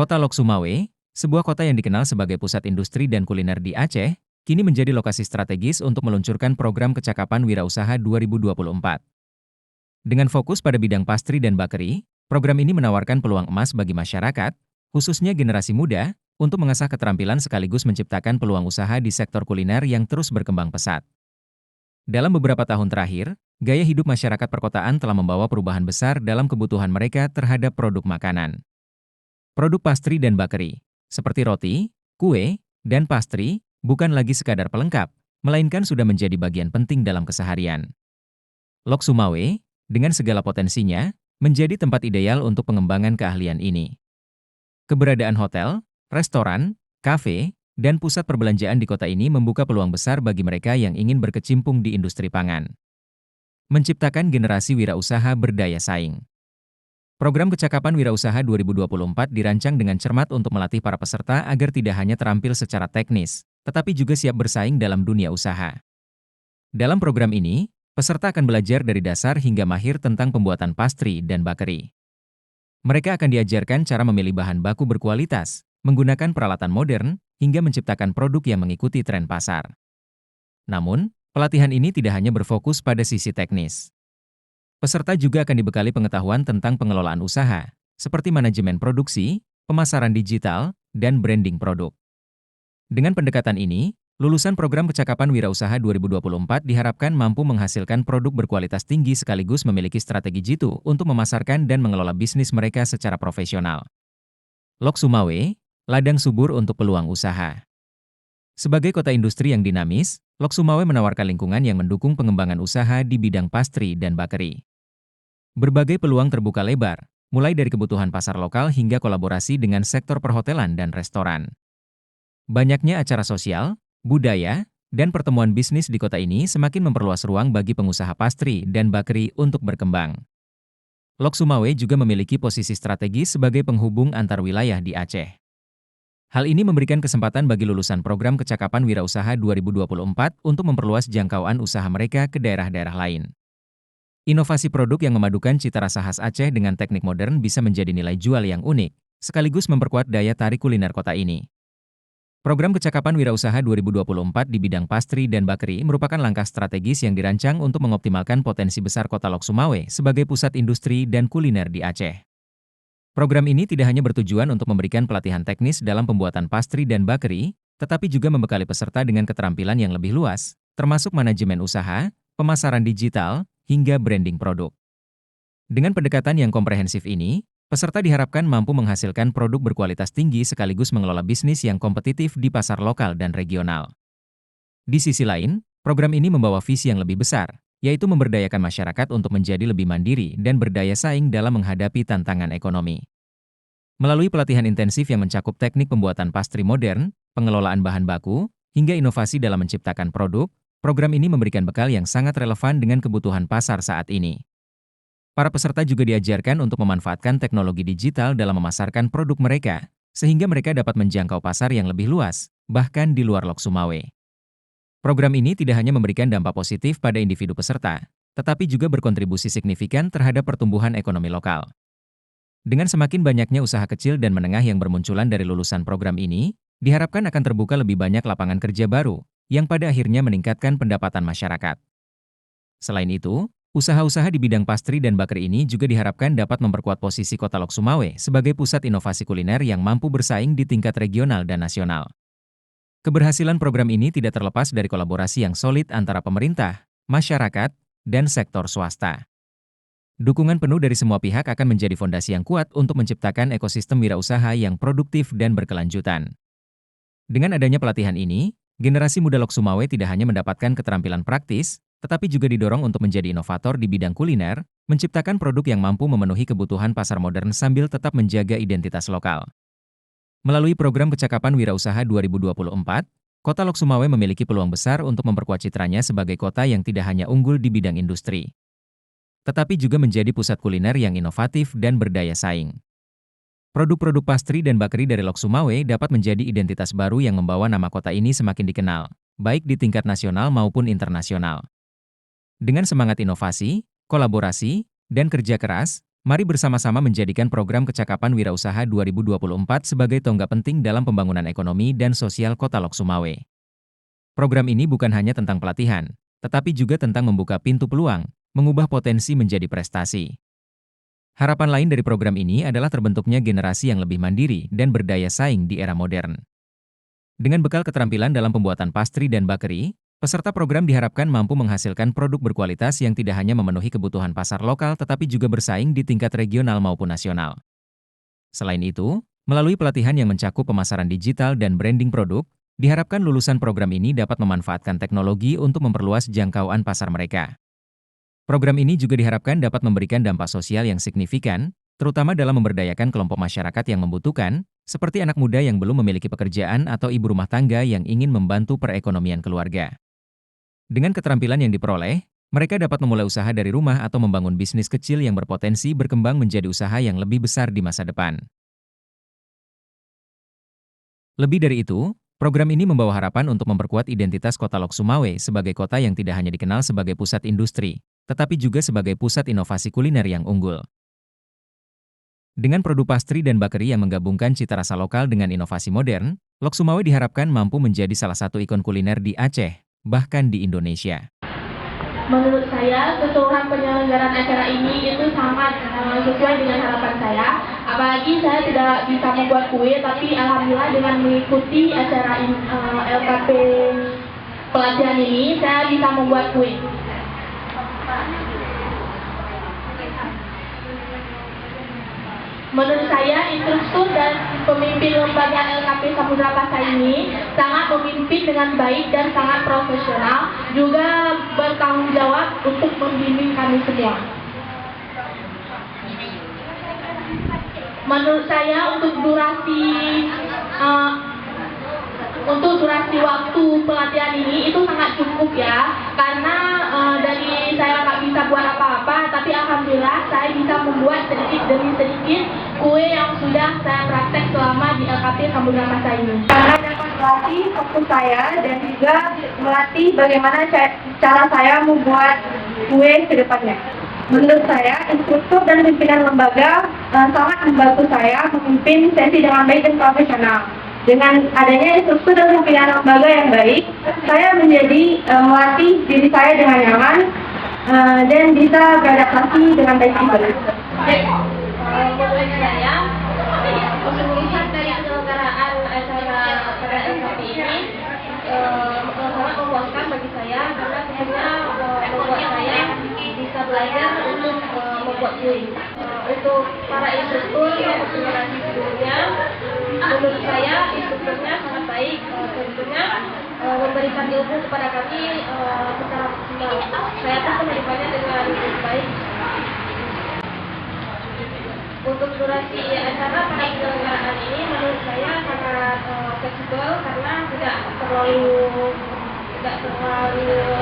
Kota Lok Sumawe, sebuah kota yang dikenal sebagai pusat industri dan kuliner di Aceh, kini menjadi lokasi strategis untuk meluncurkan program kecakapan wirausaha 2024. Dengan fokus pada bidang pastry dan bakery, program ini menawarkan peluang emas bagi masyarakat, khususnya generasi muda, untuk mengasah keterampilan sekaligus menciptakan peluang usaha di sektor kuliner yang terus berkembang pesat. Dalam beberapa tahun terakhir, gaya hidup masyarakat perkotaan telah membawa perubahan besar dalam kebutuhan mereka terhadap produk makanan. Produk pastry dan bakery, seperti roti, kue, dan pastry, bukan lagi sekadar pelengkap, melainkan sudah menjadi bagian penting dalam keseharian. Lok Sumawe, dengan segala potensinya, menjadi tempat ideal untuk pengembangan keahlian ini. Keberadaan hotel, restoran, kafe, dan pusat perbelanjaan di kota ini membuka peluang besar bagi mereka yang ingin berkecimpung di industri pangan. Menciptakan generasi wirausaha berdaya saing. Program Kecakapan Wirausaha 2024 dirancang dengan cermat untuk melatih para peserta agar tidak hanya terampil secara teknis, tetapi juga siap bersaing dalam dunia usaha. Dalam program ini, peserta akan belajar dari dasar hingga mahir tentang pembuatan pastry dan bakery. Mereka akan diajarkan cara memilih bahan baku berkualitas, menggunakan peralatan modern, hingga menciptakan produk yang mengikuti tren pasar. Namun, pelatihan ini tidak hanya berfokus pada sisi teknis. Peserta juga akan dibekali pengetahuan tentang pengelolaan usaha, seperti manajemen produksi, pemasaran digital, dan branding produk. Dengan pendekatan ini, lulusan program Kecakapan Wirausaha 2024 diharapkan mampu menghasilkan produk berkualitas tinggi sekaligus memiliki strategi jitu untuk memasarkan dan mengelola bisnis mereka secara profesional. Lok Sumawe, ladang subur untuk peluang usaha. Sebagai kota industri yang dinamis, Lok Sumawe menawarkan lingkungan yang mendukung pengembangan usaha di bidang pastry dan bakery. Berbagai peluang terbuka lebar, mulai dari kebutuhan pasar lokal hingga kolaborasi dengan sektor perhotelan dan restoran. Banyaknya acara sosial, budaya, dan pertemuan bisnis di kota ini semakin memperluas ruang bagi pengusaha pastry dan bakery untuk berkembang. Lok Sumawe juga memiliki posisi strategis sebagai penghubung antar wilayah di Aceh. Hal ini memberikan kesempatan bagi lulusan program Kecakapan Wirausaha 2024 untuk memperluas jangkauan usaha mereka ke daerah-daerah lain. Inovasi produk yang memadukan cita rasa khas Aceh dengan teknik modern bisa menjadi nilai jual yang unik, sekaligus memperkuat daya tarik kuliner kota ini. Program Kecakapan Wirausaha 2024 di bidang pastry dan bakery merupakan langkah strategis yang dirancang untuk mengoptimalkan potensi besar kota Lok Sumawe sebagai pusat industri dan kuliner di Aceh. Program ini tidak hanya bertujuan untuk memberikan pelatihan teknis dalam pembuatan pastry dan bakery, tetapi juga membekali peserta dengan keterampilan yang lebih luas, termasuk manajemen usaha, pemasaran digital, hingga branding produk. Dengan pendekatan yang komprehensif ini, peserta diharapkan mampu menghasilkan produk berkualitas tinggi sekaligus mengelola bisnis yang kompetitif di pasar lokal dan regional. Di sisi lain, program ini membawa visi yang lebih besar, yaitu memberdayakan masyarakat untuk menjadi lebih mandiri dan berdaya saing dalam menghadapi tantangan ekonomi. Melalui pelatihan intensif yang mencakup teknik pembuatan pastry modern, pengelolaan bahan baku, hingga inovasi dalam menciptakan produk, program ini memberikan bekal yang sangat relevan dengan kebutuhan pasar saat ini. Para peserta juga diajarkan untuk memanfaatkan teknologi digital dalam memasarkan produk mereka, sehingga mereka dapat menjangkau pasar yang lebih luas, bahkan di luar Lok Sumawe. Program ini tidak hanya memberikan dampak positif pada individu peserta, tetapi juga berkontribusi signifikan terhadap pertumbuhan ekonomi lokal. Dengan semakin banyaknya usaha kecil dan menengah yang bermunculan dari lulusan program ini, diharapkan akan terbuka lebih banyak lapangan kerja baru, yang pada akhirnya meningkatkan pendapatan masyarakat. Selain itu, usaha-usaha di bidang pastry dan bakery ini juga diharapkan dapat memperkuat posisi kota Lok Sumawe sebagai pusat inovasi kuliner yang mampu bersaing di tingkat regional dan nasional. Keberhasilan program ini tidak terlepas dari kolaborasi yang solid antara pemerintah, masyarakat, dan sektor swasta. Dukungan penuh dari semua pihak akan menjadi fondasi yang kuat untuk menciptakan ekosistem wirausaha yang produktif dan berkelanjutan. Dengan adanya pelatihan ini, generasi muda Lok Sumawe tidak hanya mendapatkan keterampilan praktis, tetapi juga didorong untuk menjadi inovator di bidang kuliner, menciptakan produk yang mampu memenuhi kebutuhan pasar modern sambil tetap menjaga identitas lokal. Melalui program Kecakapan Wirausaha 2024, Kota Lok Sumawe memiliki peluang besar untuk memperkuat citranya sebagai kota yang tidak hanya unggul di bidang industri, tetapi juga menjadi pusat kuliner yang inovatif dan berdaya saing. Produk-produk pastry dan bakery dari Lok Sumawe dapat menjadi identitas baru yang membawa nama kota ini semakin dikenal, baik di tingkat nasional maupun internasional. Dengan semangat inovasi, kolaborasi, dan kerja keras, Mari bersama-sama menjadikan program Kecakapan Wirausaha 2024 sebagai tonggak penting dalam pembangunan ekonomi dan sosial Kota Lok Sumawe. Program ini bukan hanya tentang pelatihan, tetapi juga tentang membuka pintu peluang, mengubah potensi menjadi prestasi. Harapan lain dari program ini adalah terbentuknya generasi yang lebih mandiri dan berdaya saing di era modern. Dengan bekal keterampilan dalam pembuatan pastry dan bakeri, peserta program diharapkan mampu menghasilkan produk berkualitas yang tidak hanya memenuhi kebutuhan pasar lokal tetapi juga bersaing di tingkat regional maupun nasional. Selain itu, melalui pelatihan yang mencakup pemasaran digital dan branding produk, diharapkan lulusan program ini dapat memanfaatkan teknologi untuk memperluas jangkauan pasar mereka. Program ini juga diharapkan dapat memberikan dampak sosial yang signifikan, terutama dalam memberdayakan kelompok masyarakat yang membutuhkan, seperti anak muda yang belum memiliki pekerjaan atau ibu rumah tangga yang ingin membantu perekonomian keluarga. Dengan keterampilan yang diperoleh, mereka dapat memulai usaha dari rumah atau membangun bisnis kecil yang berpotensi berkembang menjadi usaha yang lebih besar di masa depan. Lebih dari itu, program ini membawa harapan untuk memperkuat identitas Kota Lok Sumawe sebagai kota yang tidak hanya dikenal sebagai pusat industri, tetapi juga sebagai pusat inovasi kuliner yang unggul. Dengan produk pastry dan bakeri yang menggabungkan cita rasa lokal dengan inovasi modern, Lok Sumawe diharapkan mampu menjadi salah satu ikon kuliner di Aceh, bahkan di Indonesia. Menurut saya, keseluruhan penyelenggaraan acara ini itu sangat sesuai dengan harapan saya. Apalagi saya tidak bisa membuat kue, tapi alhamdulillah dengan mengikuti acara LKP pelatihan ini, saya bisa membuat kue. Menurut saya, instruktur dan pemimpin lembaga LKP Samudra Pasar ini sangat memimpin dengan baik dan sangat profesional, juga bertanggung jawab untuk membimbing kami semua. Menurut saya, untuk durasi waktu pelatihan ini itu sangat cukup ya, karena dari saya nggak bisa buat apa-apa, tapi alhamdulillah saya bisa membuat sedikit demi sedikit kue yang sudah saya praktek selama di LKP Samudra Pasar ini. Karena dapat melatih fokus saya dan juga melatih bagaimana cara saya membuat kue ke depannya. Menurut saya, instruktur dan pimpinan lembaga sangat membantu saya memimpin sesi dengan baik dan profesional. Dengan adanya instruktur dan pimpinan lembaga yang baik, saya menjadi melatih diri saya dengan nyaman dan bisa beradaptasi dengan baik juga. Menurut saya, keseluruhan dari penyelenggaraan acara pada LKP ini sangat memuaskan bagi saya, karena tentunya membuat saya bisa belajar untuk membuat kue. Untuk para instruktur yang generasi sebelumnya, menurut saya instrukturnya sangat baik, tentunya memberikan ilmu kepada kami secara maksimal. Saya pun menerimanya dengan baik. Untuk durasi acara pada penyelenggaraan ini menurut saya sangat fleksibel, karena tidak terlalu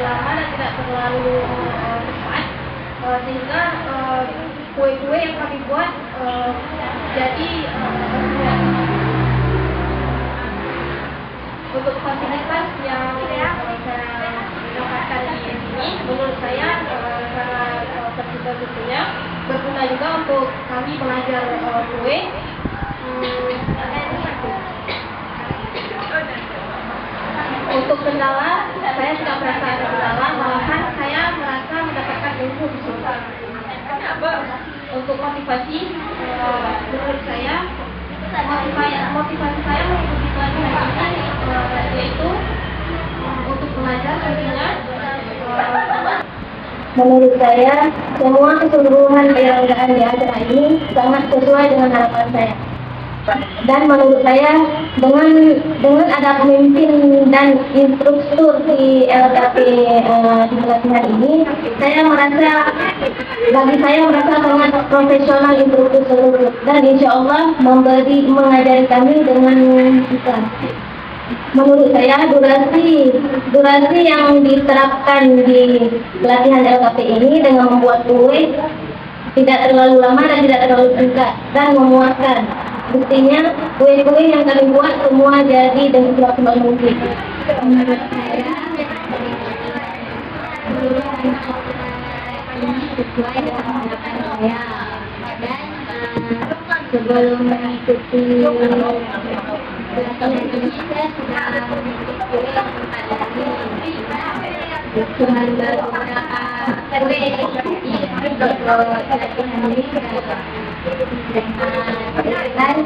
lama dan tidak terlalu cepat, sehingga kue-kue yang kami buat jadi untuk fasilitas yang saya dapatkan di sini, menurut saya sangat fleksibel tentunya, berguna juga untuk kami belajar kue. Untuk kendala, saya tidak merasa ada kendala, malahan saya merasa mendapatkan ilmu di sini. Untuk motivasi, menurut saya, motivasi saya mengikuti pelatihan ini yaitu untuk belajar tentunya. Menurut saya, semua keseluruhan penyelenggaraan di acara ini sangat sesuai dengan harapan saya. Dan menurut saya, dengan ada pemimpin dan instruktur di LKP di pelatihan ini, bagi saya merasa sangat profesional instruktur seluruh, dan insya Allah mengajari kami dengan ikhlas. Menurut saya, durasi yang diterapkan di pelatihan LKP ini dengan membuat kue tidak terlalu lama dan tidak terlalu singkat dan memuaskan. Buktinya, kue-kue yang kami buat semua jadi dengan semaksimal mungkin. Menurut saya, ini sesuai dengan harapan saya. sebelum mengikuti pelatihan ini saya sudah mempelajari cuman beberapa kali ikut pelatihan ini dan